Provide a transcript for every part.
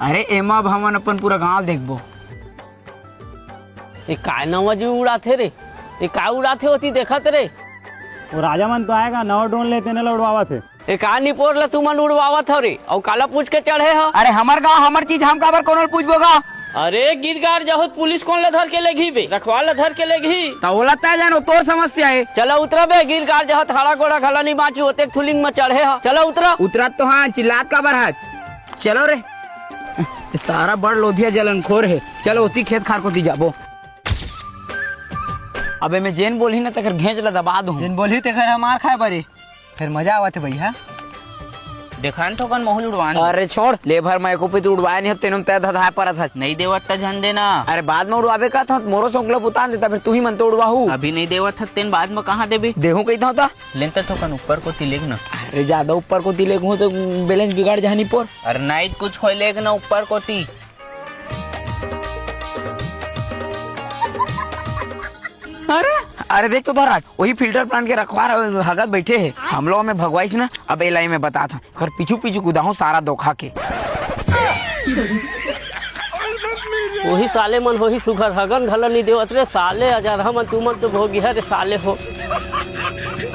अरे एमा अब हमन अपन पूरा गांव देखबो। ये काय नवा जी उड़ाथे रे, ये काय उड़ाथे होती देखत रे। वो राजा मन तो आएगा नवा ड्रोन लेते न उड़वावा थे। ये का नहीं पोर ला तू मन उड़वावत हो रे और काला पूछ के चढ़े हो। अरे हमर गांव हमर चीज हम काबर कोनो पूछबोगा। अरे गिरगार जहोत पुलिस कौन ला धर के लेगी बे, रखवाल ला धर के लेगी तो ओला तय जानो तोर समस्या है। चलो उतरा बे, गिरगार जहोत हरा गोड़ा खला नहीं बाची होते थुलिंग में चढ़े हो। चलो उतरा। उतरा तो हाँ चिल्लात काबर है। चलो रे सारा बड़ लोधिया जलनखोर है। चलो उती खेत खार को दी जाबो। अबे मैं जेन बोली ना तकर घेंच ला दबा दूं। जिन बोली तेकर हम मार खाए बारे फिर मजा आवत है भैया। देखान तो कन महल उड़वान। अरे छोड़ ले भर मैं को पे तो उड़वाया नहीं तेनम तय धधा पर था। नहीं देवत त झन देना। अरे बाद में उड़वावे का था मोरो सोंकला पुतान देता फिर तू ही मन तो उड़वाहू। अभी नहीं देवत तेन बाद में कहाँ देबे। देहू कही था लेन तो कन ऊपर को तिलेग ना। अरे ज्यादा ऊपर को तिले हूँ तो बैलेंस बिगाड़ जानी पर। अरे नहीं कुछ हो लेग ना ऊपर को ती। अरे देख तो धर वही फिल्टर प्लांट के रखवार हगत बैठे है। हम लोग में भगवाइस ना अब एलाई में बता था कर पीछू पीछू कुदाहू सारा धोखा के। वही साले मन वही सुघर हगन घला नहीं देवत रे साले। हजार हम तू मन तो भोगी है रे साले हो।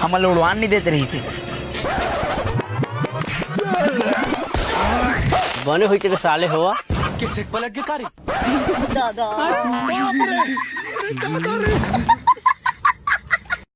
हम उड़वान नहीं देते रही से बने हुई तेरे साले हुआ किस पलट के कारी दादा